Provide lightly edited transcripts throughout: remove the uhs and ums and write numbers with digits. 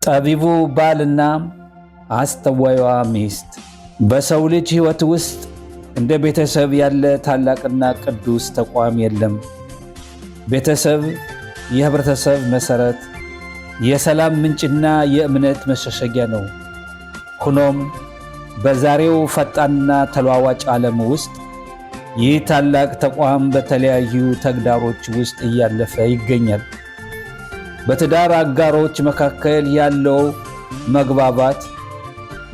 ጠቢቡ ባልና አስተዋይዋ ሚስት። በሰው ልጅ ሕይወት ውስጥ እንደ ቤተሰብ ያለ ታላቅና ቅዱስ ተቋም የለም። ቤተሰብ የህብረተሰብ መሠረት፣ የሰላም ምንጭና የእምነት መሸሸጊያ ነው። ሆኖም በዛሬው ፈጣንና ተለዋዋጭ ዓለም ውስጥ ይህ ታላቅ ተቋም በተለያዩ ተግዳሮች ውስጥ እያለፈ ይገኛል። በትዳር አጋሮች መካከል ያለው መግባባት፣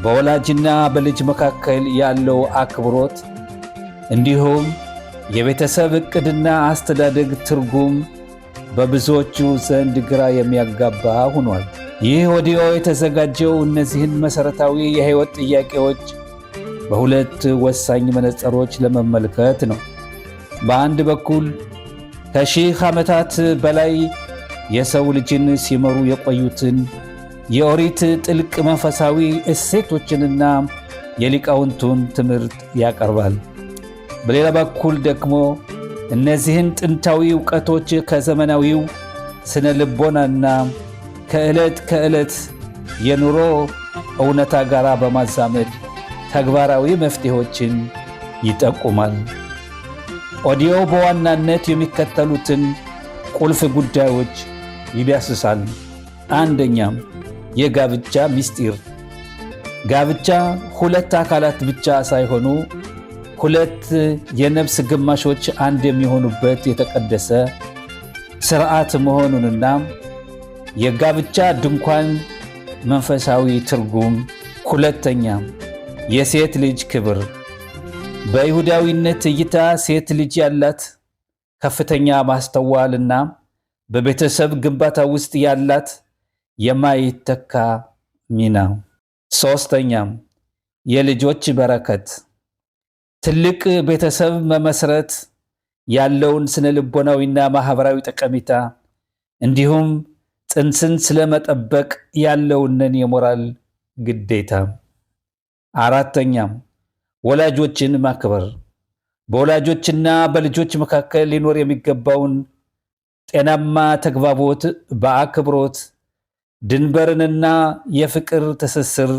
በወላጅና በልጅ መካከል ያለው አክብሮት፣ እንዲሁም የቤተሰብ ዕቅድና አስተዳደግ ትርጉም በብዙዎቹ ዘንድ ግራ የሚያጋባ ሆኗል። ይህ ኦዲዮ የተዘጋጀው እነዚህን መሠረታዊ የሕይወት ጥያቄዎች በሁለት ወሳኝ መነጽሮች ለመመልከት ነው። በአንድ በኩል ከሺህ ዓመታት በላይ የሰው ልጅን ሲመሩ የቆዩትን የኦሪት ጥልቅ መንፈሳዊ እሴቶችንና የሊቃውንቱን ትምህርት ያቀርባል። በሌላ በኩል ደግሞ እነዚህን ጥንታዊ ዕውቀቶች ከዘመናዊው ስነ ልቦናና ከዕለት ከዕለት የኑሮ እውነታ ጋር በማዛመድ ተግባራዊ መፍትሄዎችን ይጠቁማል። ኦዲዮ በዋናነት የሚከተሉትን ቁልፍ ጉዳዮች ይዳስሳል። አንደኛም የጋብቻ ምስጢር። ጋብቻ ሁለት አካላት ብቻ ሳይሆኑ ሁለት የነፍስ ግማሾች አንድ የሚሆኑበት የተቀደሰ ሥርዓት መሆኑንና የጋብቻ ድንኳን መንፈሳዊ ትርጉም። ሁለተኛ የሴት ልጅ ክብር። በይሁዳዊነት እይታ ሴት ልጅ ያላት ከፍተኛ ማስተዋልና በቤተሰብ ግንባታ ውስጥ ያላት የማይተካ ሚና። ሦስተኛም የልጆች በረከት። ትልቅ ቤተሰብ መመስረት ያለውን ስነ ልቦናዊና ማኅበራዊ ጠቀሜታ እንዲሁም ጽንስን ስለመጠበቅ ያለውንን የሞራል ግዴታ። አራተኛም ወላጆችን ማክበር። በወላጆችና በልጆች መካከል ሊኖር የሚገባውን ጤናማ ተግባቦት በአክብሮት ድንበርንና የፍቅር ትስስር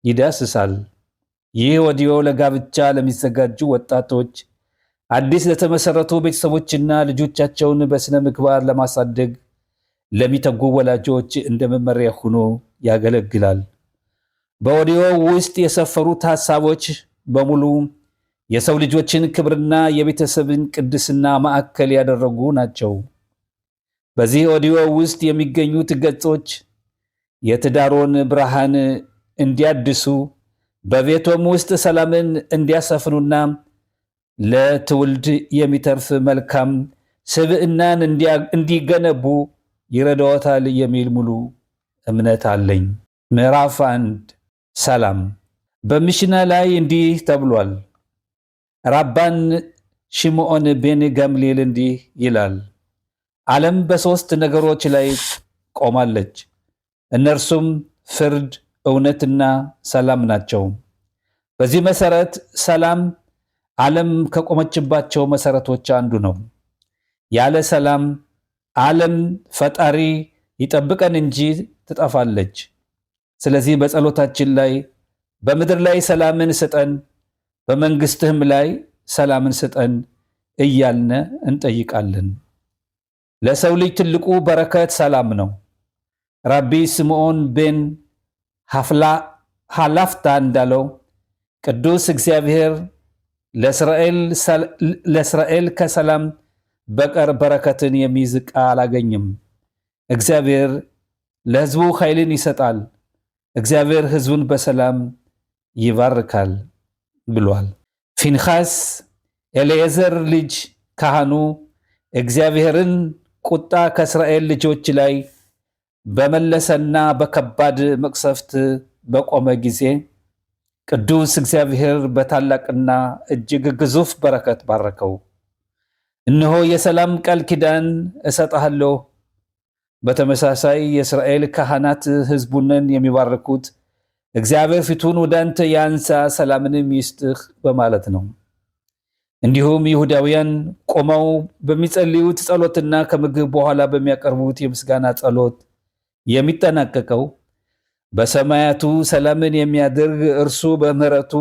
ይዳስሳል። ይህ ኦዲዮ ለጋብቻ ለሚዘጋጁ ወጣቶች፣ አዲስ ለተመሠረቱ ቤተሰቦችና ልጆቻቸውን በሥነ ምግባር ለማሳደግ ለሚተጉ ወላጆች እንደ መመሪያ ሆኖ ያገለግላል። በኦዲዮ ውስጥ የሰፈሩት ሐሳቦች በሙሉ የሰው ልጆችን ክብርና የቤተሰብን ቅድስና ማዕከል ያደረጉ ናቸው። በዚህ ኦዲዮ ውስጥ የሚገኙት ገጾች የትዳሮን ብርሃን እንዲያድሱ፣ በቤቶም ውስጥ ሰላምን እንዲያሰፍኑና ለትውልድ የሚተርፍ መልካም ስብዕናን እንዲገነቡ ይረዳዎታል የሚል ሙሉ እምነት አለኝ። ምዕራፍ 1 ሰላም። በሚሽና ላይ እንዲህ ተብሏል። ራባን ሽምዖን ቤን ገምሊኤል እንዲህ ይላል፣ ዓለም በሦስት ነገሮች ላይ ቆማለች፣ እነርሱም ፍርድ፣ እውነትና ሰላም ናቸው። በዚህ መሠረት ሰላም ዓለም ከቆመችባቸው መሠረቶች አንዱ ነው። ያለ ሰላም ዓለም ፈጣሪ ይጠብቀን እንጂ ትጠፋለች። ስለዚህ በጸሎታችን ላይ በምድር ላይ ሰላምን ስጠን፣ በመንግሥትህም ላይ ሰላምን ስጠን እያልነ እንጠይቃለን። ለሰው ልጅ ትልቁ በረከት ሰላም ነው። ራቢ ስምዖን ቤን ሐላፍታ እንዳለው ቅዱስ እግዚአብሔር ለእስራኤል ከሰላም በቀር በረከትን የሚይዝ ዕቃ አላገኝም። እግዚአብሔር ለሕዝቡ ኃይልን ይሰጣል፣ እግዚአብሔር ሕዝቡን በሰላም ይባርካል ብሏል። ፊንሐስ ኤልኤዘር ልጅ ካህኑ እግዚአብሔርን ቁጣ ከእስራኤል ልጆች ላይ በመለሰና በከባድ መቅሰፍት በቆመ ጊዜ ቅዱስ እግዚአብሔር በታላቅና እጅግ ግዙፍ በረከት ባረከው። እነሆ የሰላም ቃል ኪዳን እሰጥሃለሁ። በተመሳሳይ የእስራኤል ካህናት ሕዝቡንን የሚባርኩት እግዚአብሔር ፊቱን ወደ አንተ ያንሳ ሰላምንም ይስጥህ በማለት ነው። እንዲሁም ይሁዳውያን ቆመው በሚጸልዩት ጸሎትና ከምግብ በኋላ በሚያቀርቡት የምስጋና ጸሎት የሚጠናቀቀው በሰማያቱ ሰላምን የሚያደርግ እርሱ በምሕረቱ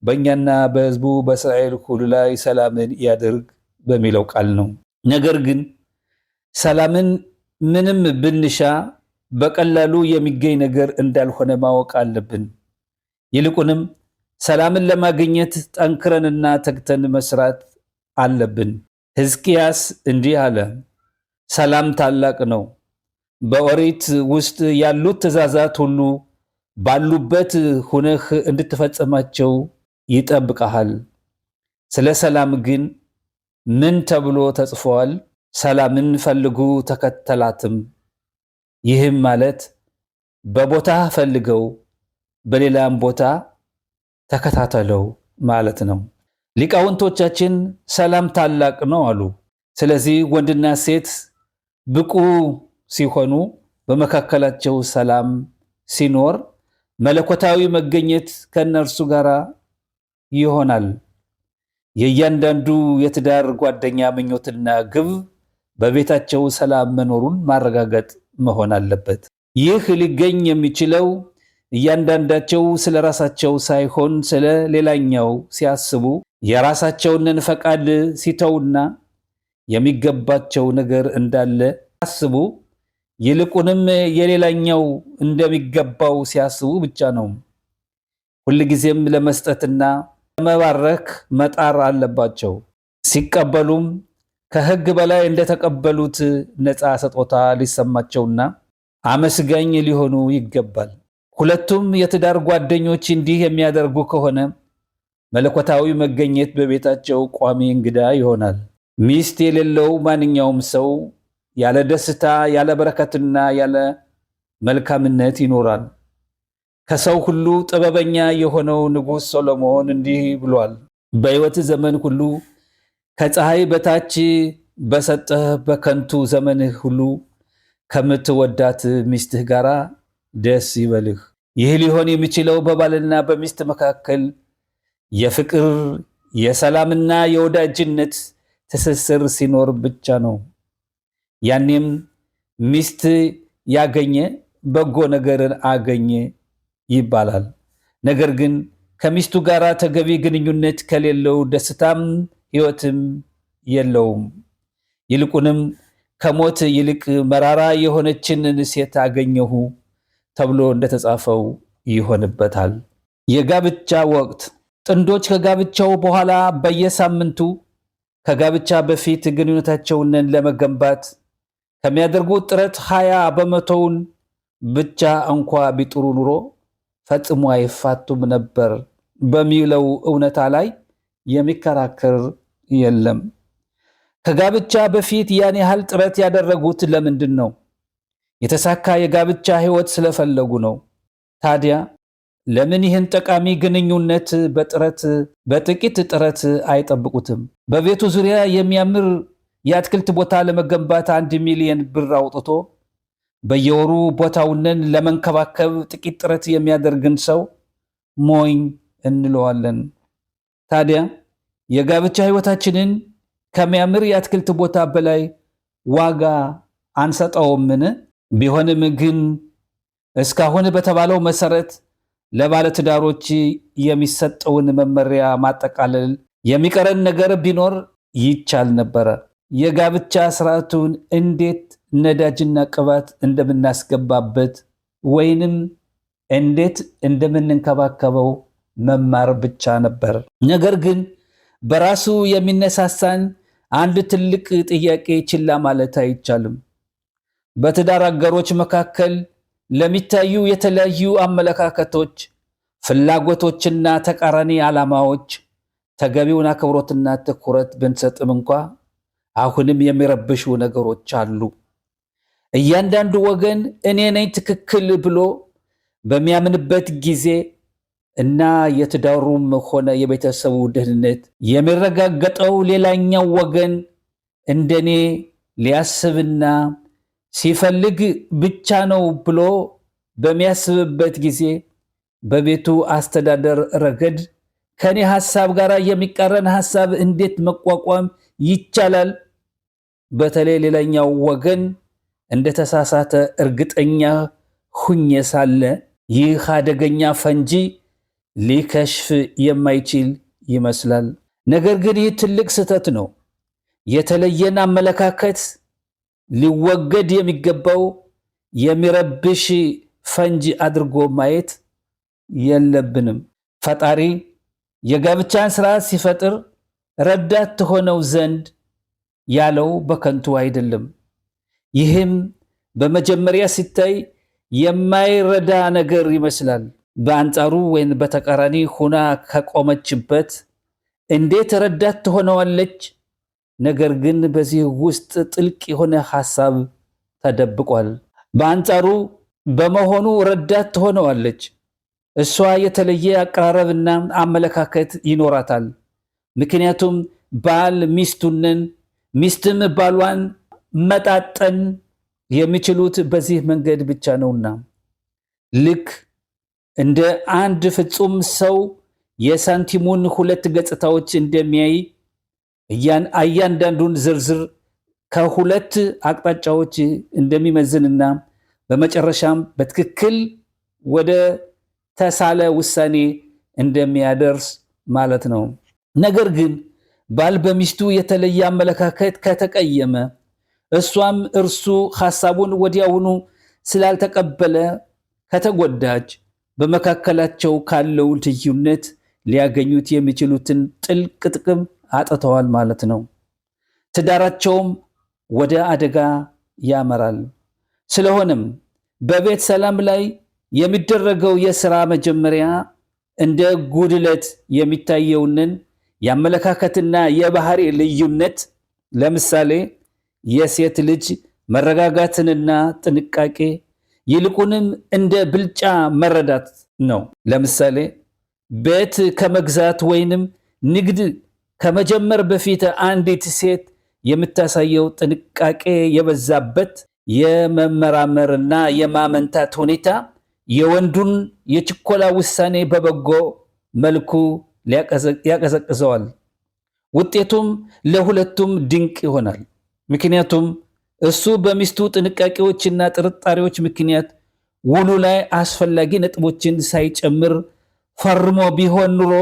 በእኛና በሕዝቡ በእስራኤል ሁሉ ላይ ሰላምን ያደርግ በሚለው ቃል ነው። ነገር ግን ሰላምን ምንም ብንሻ በቀላሉ የሚገኝ ነገር እንዳልሆነ ማወቅ አለብን። ይልቁንም ሰላምን ለማግኘት ጠንክረንና ተግተን መስራት አለብን። ሕዝቅያስ እንዲህ አለ፣ ሰላም ታላቅ ነው። በኦሪት ውስጥ ያሉት ትእዛዛት ሁሉ ባሉበት ሁነህ እንድትፈጽማቸው ይጠብቀሃል። ስለ ሰላም ግን ምን ተብሎ ተጽፏል? ሰላምን ፈልጉ ተከተላትም። ይህም ማለት በቦታ ፈልገው በሌላም ቦታ ተከታተለው ማለት ነው። ሊቃውንቶቻችን ሰላም ታላቅ ነው አሉ። ስለዚህ ወንድና ሴት ብቁ ሲሆኑ በመካከላቸው ሰላም ሲኖር መለኮታዊ መገኘት ከነርሱ ጋር ይሆናል። የእያንዳንዱ የትዳር ጓደኛ ምኞትና ግብ በቤታቸው ሰላም መኖሩን ማረጋገጥ መሆን አለበት። ይህ ሊገኝ የሚችለው እያንዳንዳቸው ስለ ራሳቸው ሳይሆን ስለ ሌላኛው ሲያስቡ፣ የራሳቸውን ፈቃድ ሲተውና የሚገባቸው ነገር እንዳለ ሲያስቡ፣ ይልቁንም የሌላኛው እንደሚገባው ሲያስቡ ብቻ ነው። ሁልጊዜም ለመስጠትና ለመባረክ መጣር አለባቸው። ሲቀበሉም ከሕግ በላይ እንደተቀበሉት ነፃ ስጦታ ሊሰማቸውና አመስጋኝ ሊሆኑ ይገባል። ሁለቱም የትዳር ጓደኞች እንዲህ የሚያደርጉ ከሆነ መለኮታዊ መገኘት በቤታቸው ቋሚ እንግዳ ይሆናል። ሚስት የሌለው ማንኛውም ሰው ያለ ደስታ፣ ያለ በረከትና ያለ መልካምነት ይኖራል። ከሰው ሁሉ ጥበበኛ የሆነው ንጉሥ ሰሎሞን እንዲህ ብሏል፣ በሕይወት ዘመን ሁሉ ከፀሐይ በታች በሰጠህ በከንቱ ዘመንህ ሁሉ ከምትወዳት ሚስትህ ጋር ደስ ይበልህ። ይህ ሊሆን የሚችለው በባልና በሚስት መካከል የፍቅር የሰላምና የወዳጅነት ትስስር ሲኖር ብቻ ነው። ያኔም ሚስት ያገኘ በጎ ነገርን አገኘ ይባላል። ነገር ግን ከሚስቱ ጋር ተገቢ ግንኙነት ከሌለው ደስታም ሕይወትም የለውም። ይልቁንም ከሞት ይልቅ መራራ የሆነችን ሴት አገኘሁ ተብሎ እንደተጻፈው ይሆንበታል። የጋብቻ ወቅት ጥንዶች ከጋብቻው በኋላ በየሳምንቱ ከጋብቻ በፊት ግንኙነታቸውን ለመገንባት ከሚያደርጉት ጥረት 20 በመቶውን ብቻ እንኳ ቢጥሩ ኑሮ ፈጽሞ አይፋቱም ነበር በሚለው እውነታ ላይ የሚከራከር የለም። ከጋብቻ በፊት ያን ያህል ጥረት ያደረጉት ለምንድን ነው? የተሳካ የጋብቻ ሕይወት ስለፈለጉ ነው። ታዲያ ለምን ይህን ጠቃሚ ግንኙነት በጥቂት ጥረት አይጠብቁትም? በቤቱ ዙሪያ የሚያምር የአትክልት ቦታ ለመገንባት 1 ሚሊዮን ብር አውጥቶ በየወሩ ቦታውንን ለመንከባከብ ጥቂት ጥረት የሚያደርግን ሰው ሞኝ እንለዋለን። ታዲያ የጋብቻ ሕይወታችንን ከሚያምር የአትክልት ቦታ በላይ ዋጋ አንሰጠውምን? ቢሆንም ግን እስካሁን በተባለው መሰረት ለባለትዳሮች የሚሰጠውን መመሪያ ማጠቃለል የሚቀረን ነገር ቢኖር ይቻል ነበረ። የጋብቻ ስርዓቱን እንዴት ነዳጅና ቅባት እንደምናስገባበት ወይንም እንዴት እንደምንንከባከበው መማር ብቻ ነበር። ነገር ግን በራሱ የሚነሳሳን አንድ ትልቅ ጥያቄ ችላ ማለት አይቻልም። በትዳር አጋሮች መካከል ለሚታዩ የተለያዩ አመለካከቶች፣ ፍላጎቶችና ተቃራኒ ዓላማዎች ተገቢውን አክብሮትና ትኩረት ብንሰጥም እንኳ አሁንም የሚረብሹ ነገሮች አሉ። እያንዳንዱ ወገን እኔ ነኝ ትክክል ብሎ በሚያምንበት ጊዜ እና የትዳሩም ሆነ የቤተሰቡ ደህንነት የሚረጋገጠው ሌላኛው ወገን እንደኔ ሊያስብና ሲፈልግ ብቻ ነው ብሎ በሚያስብበት ጊዜ በቤቱ አስተዳደር ረገድ ከኔ ሐሳብ ጋር የሚቃረን ሐሳብ እንዴት መቋቋም ይቻላል? በተለይ ሌላኛው ወገን እንደተሳሳተ እርግጠኛ ሁኜ ሳለ ይህ አደገኛ ፈንጂ ሊከሽፍ የማይችል ይመስላል። ነገር ግን ይህ ትልቅ ስህተት ነው። የተለየን አመለካከት ሊወገድ የሚገባው የሚረብሽ ፈንጂ አድርጎ ማየት የለብንም። ፈጣሪ የጋብቻን ስርዓት ሲፈጥር ረዳት ትሆነው ዘንድ ያለው በከንቱ አይደለም። ይህም በመጀመሪያ ሲታይ የማይረዳ ነገር ይመስላል። በአንጻሩ ወይም በተቃራኒ ሁና ከቆመችበት እንዴት ረዳት ትሆነዋለች? ነገር ግን በዚህ ውስጥ ጥልቅ የሆነ ሐሳብ ተደብቋል። በአንጻሩ በመሆኑ ረዳት ትሆነዋለች። እሷ የተለየ አቀራረብና አመለካከት ይኖራታል። ምክንያቱም ባል ሚስቱንን፣ ሚስትም ባሏን መጣጠን የሚችሉት በዚህ መንገድ ብቻ ነውና። ልክ እንደ አንድ ፍጹም ሰው የሳንቲሙን ሁለት ገጽታዎች እንደሚያይ እያንዳንዱን ዝርዝር ከሁለት አቅጣጫዎች እንደሚመዝንና በመጨረሻም በትክክል ወደ ተሳለ ውሳኔ እንደሚያደርስ ማለት ነው። ነገር ግን ባል በሚስቱ የተለየ አመለካከት ከተቀየመ፣ እሷም እርሱ ሐሳቡን ወዲያውኑ ስላልተቀበለ ከተጎዳች፣ በመካከላቸው ካለው ልዩነት ሊያገኙት የሚችሉትን ጥልቅ ጥቅም አጥተዋል ማለት ነው። ትዳራቸውም ወደ አደጋ ያመራል። ስለሆነም በቤት ሰላም ላይ የሚደረገው የሥራ መጀመሪያ እንደ ጉድለት የሚታየውንን የአመለካከትና የባህሪ ልዩነት፣ ለምሳሌ የሴት ልጅ መረጋጋትንና ጥንቃቄ ይልቁንም እንደ ብልጫ መረዳት ነው። ለምሳሌ ቤት ከመግዛት ወይንም ንግድ ከመጀመር በፊት አንዲት ሴት የምታሳየው ጥንቃቄ የበዛበት የመመራመርና የማመንታት ሁኔታ የወንዱን የችኮላ ውሳኔ በበጎ መልኩ ያቀዘቅዘዋል። ውጤቱም ለሁለቱም ድንቅ ይሆናል። ምክንያቱም እሱ በሚስቱ ጥንቃቄዎችና ጥርጣሬዎች ምክንያት ውሉ ላይ አስፈላጊ ነጥቦችን ሳይጨምር ፈርሞ ቢሆን ኑሮ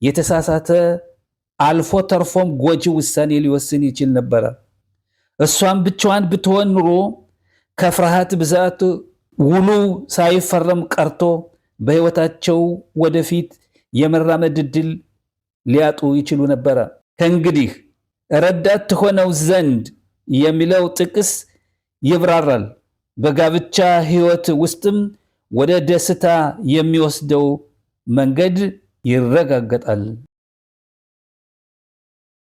የተሳሳተ አልፎ ተርፎም ጎጂ ውሳኔ ሊወስን ይችል ነበረ። እሷም ብቻዋን ብትሆን ኑሮ ከፍርሃት ብዛት ውሉ ሳይፈረም ቀርቶ በሕይወታቸው ወደፊት የመራመድ ዕድል ሊያጡ ይችሉ ነበረ። ከእንግዲህ ረዳት ትሆነው ዘንድ የሚለው ጥቅስ ይብራራል። በጋብቻ ሕይወት ውስጥም ወደ ደስታ የሚወስደው መንገድ ይረጋገጣል።